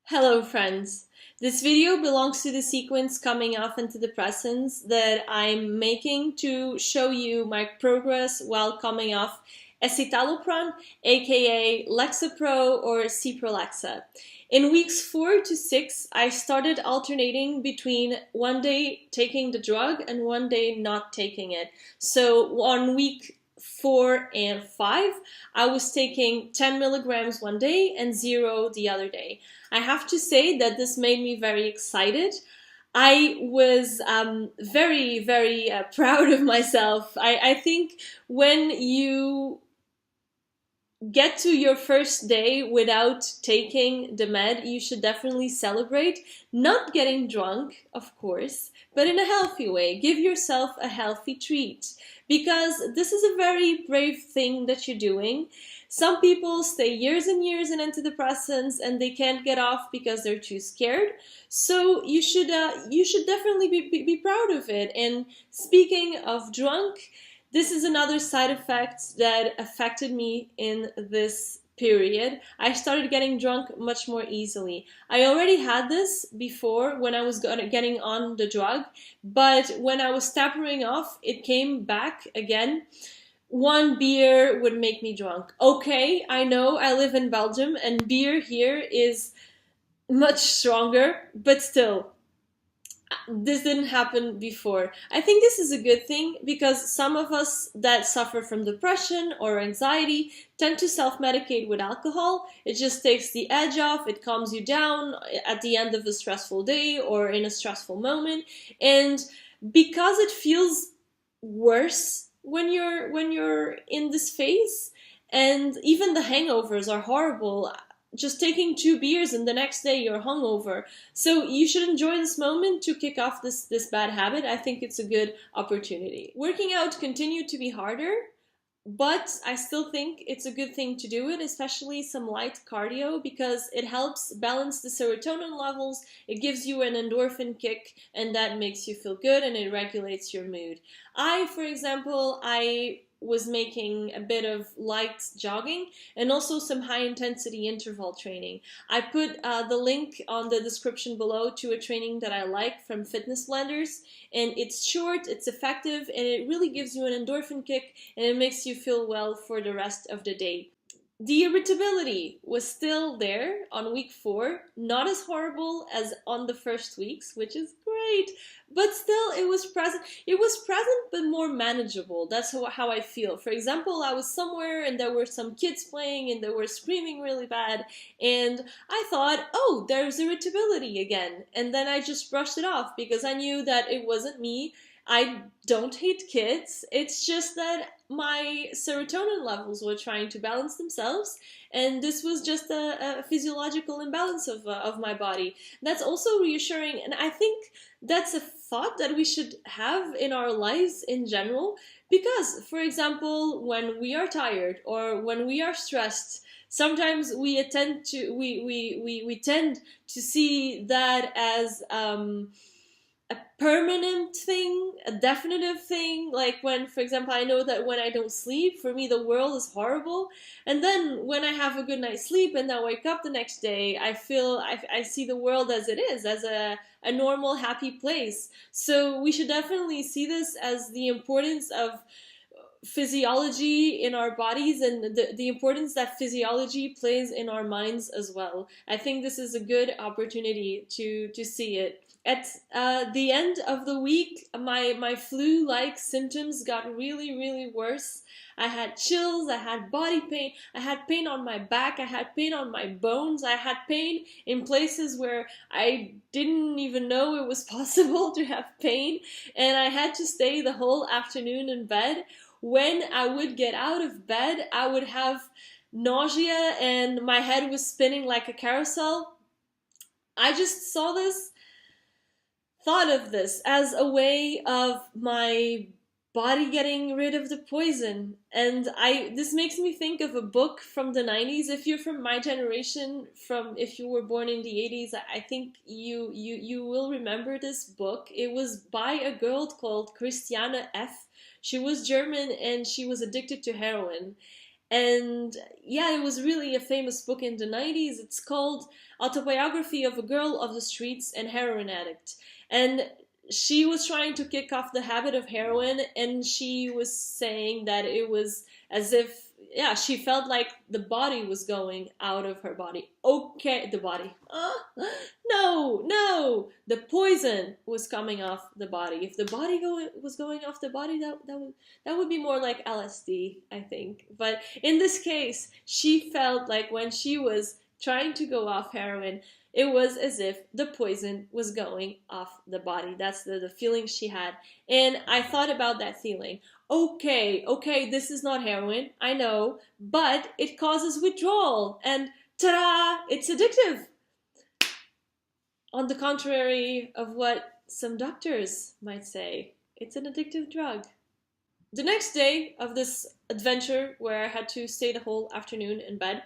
Hello friends! This video belongs to the sequence coming off antidepressants that I'm making to show you my progress while coming off Escitalopram, aka Lexapro or Cipralexa. In weeks 4 to 6, I started alternating between one day taking the drug and one day not taking it. So on week 4 and 5, I was taking 10 milligrams one day and 0 the other day. I have to say that this made me very excited. I was very proud of myself. I think when you get to your first day without taking the med, you should definitely celebrate. Not getting drunk, of course, but in a healthy way. Give yourself a healthy treat because this is a very brave thing that you're doing. Some people stay years and years in antidepressants and they can't get off because they're too scared. So you should definitely be proud of it. And speaking of drunk, this is another side effect that affected me in this period. I started getting drunk much more easily. I already had this before when I was getting on the drug, but when I was tapering off, it came back again. One beer would make me drunk. Okay, I know I live in Belgium and beer here is much stronger, but still, this didn't happen before. I think this is a good thing because some of us that suffer from depression or anxiety tend to self-medicate with alcohol. It just takes the edge off, it calms you down at the end of a stressful day or in a stressful moment. And because it feels worse when you're in this phase, and even the hangovers are horrible. Just taking 2 beers and the next day you're hungover. So you should enjoy this moment to kick off this bad habit. I think it's a good opportunity. Working out continued to be harder, but I still think it's a good thing to do it, especially some light cardio, because it helps balance the serotonin levels, it gives you an endorphin kick, and that makes you feel good and it regulates your mood. For example, I was making a bit of light jogging and also some high intensity interval training. I put the link on the description below to a training that I like from Fitness Blenders, and it's short, it's effective, and it really gives you an endorphin kick and it makes you feel well for the rest of the day. The irritability was still there on week 4, not as horrible as on the first weeks, which is great, but still it was present. It was present but more manageable. That's how I feel. For example, I was somewhere and there were some kids playing and they were screaming really bad, and I thought, oh, there's irritability again, and then I just brushed it off because I knew that it wasn't me. I don't hate kids, it's just that my serotonin levels were trying to balance themselves, and this was just a physiological imbalance of my body. That's also reassuring, and I think that's a thought that we should have in our lives in general, because, for example, when we are tired or when we are stressed, sometimes we tend to see that as a permanent thing, a definitive thing. Like when, for example, I know that when I don't sleep, for me the world is horrible. And then when I have a good night's sleep and I wake up the next day, I see the world as it is, as a normal, happy place. So we should definitely see this as the importance of physiology in our bodies and the importance that physiology plays in our minds as well. I think this is a good opportunity to see it. At the end of the week, my flu-like symptoms got really worse. I had chills, I had body pain, I had pain on my back, I had pain on my bones, I had pain in places where I didn't even know it was possible to have pain, and I had to stay the whole afternoon in bed. When I would get out of bed, I would have nausea and my head was spinning like a carousel. I just thought of this as a way of my body getting rid of the poison, and this makes me think of a book from the 90s. If you're from my generation, if you were born in the 80s, I think you will remember this book. It was by a girl called Christiane F. She was German and she was addicted to heroin, And yeah, it was really a famous book in the 90s. It's called Autobiography of a Girl of the Streets and Heroin Addict. And she was trying to kick off the habit of heroin, and she was saying that it was as if, yeah, she felt like the body was going out of her body. Okay, the body. No, no, the poison was coming off the body. If the body was going off the body, that would be more like LSD, I think. But in this case, she felt like when she was trying to go off heroin, it was as if the poison was going off the body. That's the feeling she had. And I thought about that feeling. Okay, this is not heroin, I know, but it causes withdrawal. And ta-da, it's addictive. On the contrary of what some doctors might say, it's an addictive drug. The next day of this adventure, where I had to stay the whole afternoon in bed,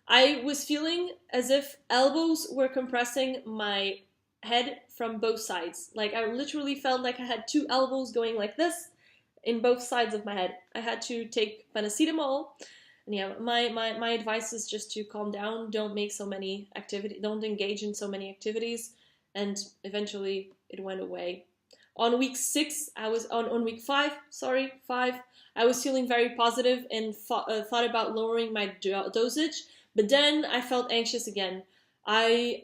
I was feeling as if elbows were compressing my head from both sides. Like, I literally felt like I had two elbows going like this in both sides of my head. I had to take paracetamol. And yeah, my advice is just to calm down, don't make so many activities, don't engage in so many activities, and eventually it went away. On week 6, I was on week 5, I was feeling very positive and thought about lowering my dosage, but then I felt anxious again. I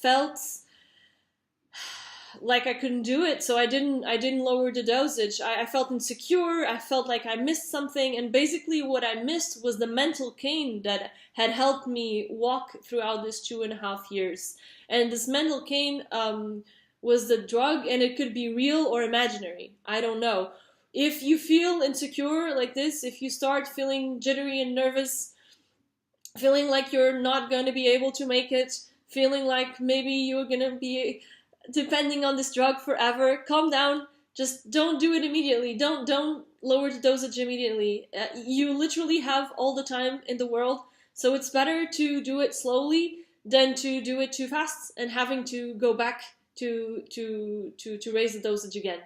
felt like I couldn't do it, so I didn't lower the dosage. I felt insecure, I felt like I missed something, and basically what I missed was the mental cane that had helped me walk throughout this 2.5 years. And this mental cane was the drug, and it could be real or imaginary. I don't know. If you feel insecure like this, if you start feeling jittery and nervous, feeling like you're not going to be able to make it, feeling like maybe you're going to be depending on this drug forever, calm down. Just don't do it immediately. Don't lower the dosage immediately. You literally have all the time in the world, so it's better to do it slowly than to do it too fast and having to go back to raise the dosage again.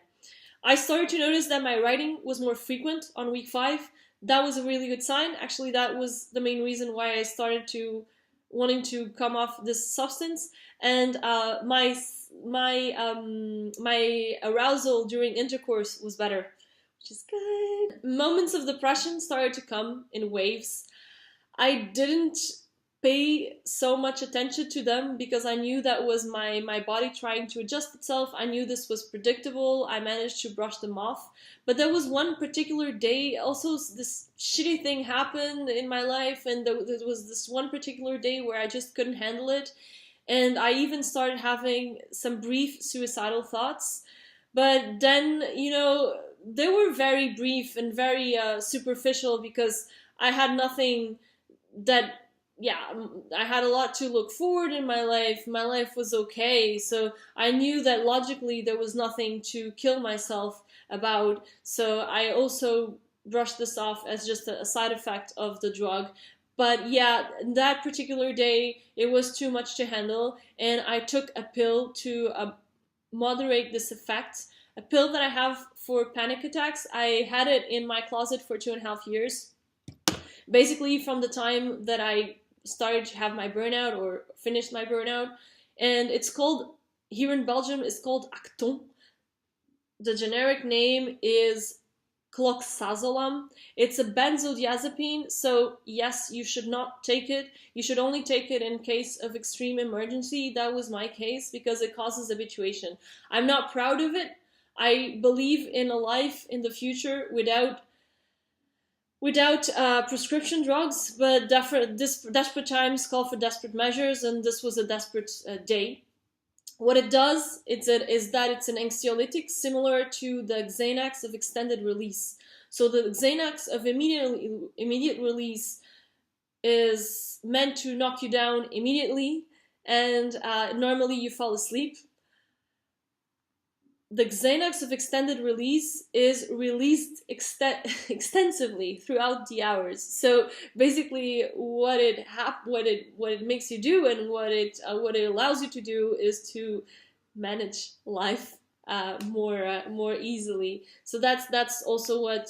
I started to notice that my writing was more frequent on week 5. That was a really good sign. Actually, that was the main reason why I started to wanting to come off this substance. And my arousal during intercourse was better, which is good. Moments of depression started to come in waves. I didn't pay so much attention to them because I knew that was my body trying to adjust itself. I knew this was predictable. I managed to brush them off. But there was one particular day, also this shitty thing happened in my life, and there was this one particular day where I just couldn't handle it. And I even started having some brief suicidal thoughts. But then, they were very brief and very superficial because I had nothing that, I had a lot to look forward in my life. My life was okay. So I knew that logically there was nothing to kill myself about. So I also brushed this off as just a side effect of the drug. But yeah, that particular day, it was too much to handle. And I took a pill to moderate this effect. A pill that I have for panic attacks. I had it in my closet for 2.5 years. Basically from the time that I started to have my burnout or finished my burnout. And it's called, here in Belgium, it's called Acton. The generic name is cloxazolam. It's a benzodiazepine, so yes, you should not take it. You should only take it in case of extreme emergency. That was my case because it causes habituation. I'm not proud of it. I believe in a life in the future without prescription drugs, but desperate times call for desperate measures, and this was a desperate day. What it does is that it's an anxiolytic similar to the Xanax of extended release. So the Xanax of immediate release is meant to knock you down immediately, and normally you fall asleep. The Xanax of extended release is released extensively throughout the hours. So basically, what it makes you do and what it allows you to do is to manage life more easily. So that's also what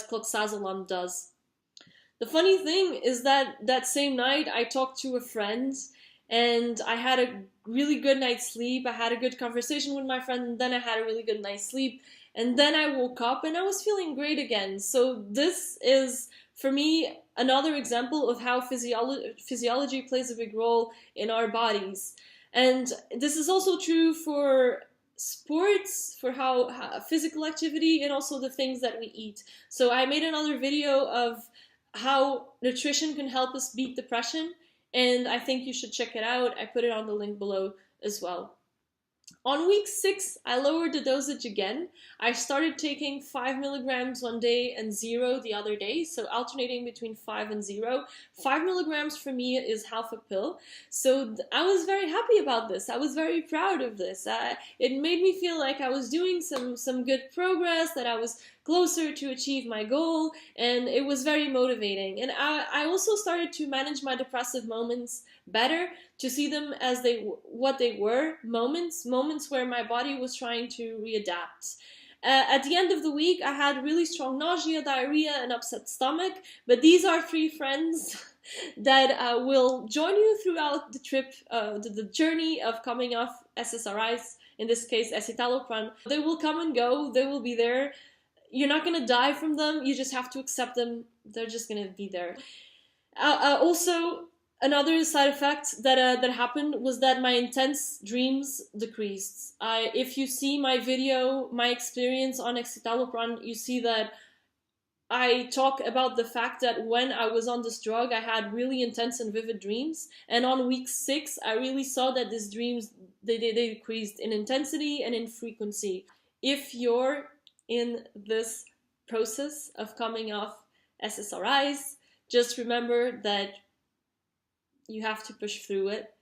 cloxazolam does. The funny thing is that that same night I talked to a friend and I had a really good night's sleep. I had a good conversation with my friend, and then I had a really good night's sleep. And then I woke up and I was feeling great again. So this is, for me, another example of how physiology plays a big role in our bodies. And this is also true for sports, for how physical activity, and also the things that we eat. So I made another video of how nutrition can help us beat depression, and I think you should check it out. I put it on the link below as well. On week 6, I lowered the dosage again. I started taking 5 milligrams one day and 0 the other day, so alternating between 5 and 0. 5 milligrams for me is half a pill, so I was very happy about this. I was very proud of this. It made me feel like I was doing some good progress, that I was closer to achieve my goal, and it was very motivating. And I also started to manage my depressive moments better, to see them as what they were, moments where my body was trying to readapt. At the end of the week, I had really strong nausea, diarrhea, and upset stomach, but these are 3 friends that will join you throughout the trip, the journey of coming off SSRIs, in this case Escitalopram. They will come and go, they will be there. You're not going to die from them, you just have to accept them, they're just going to be there. Also, another side effect that happened was that my intense dreams decreased. If you see my video, my experience on Escitalopram, you see that I talk about the fact that when I was on this drug, I had really intense and vivid dreams. And on week 6, I really saw that these dreams, they decreased in intensity and in frequency. If you're in this process of coming off SSRIs, just remember that you have to push through it.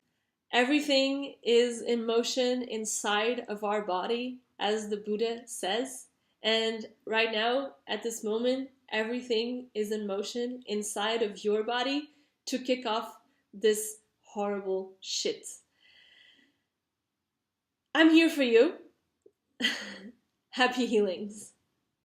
Everything is in motion inside of our body, as the Buddha says. And right now, at this moment, everything is in motion inside of your body to kick off this horrible shit. I'm here for you. Happy healings.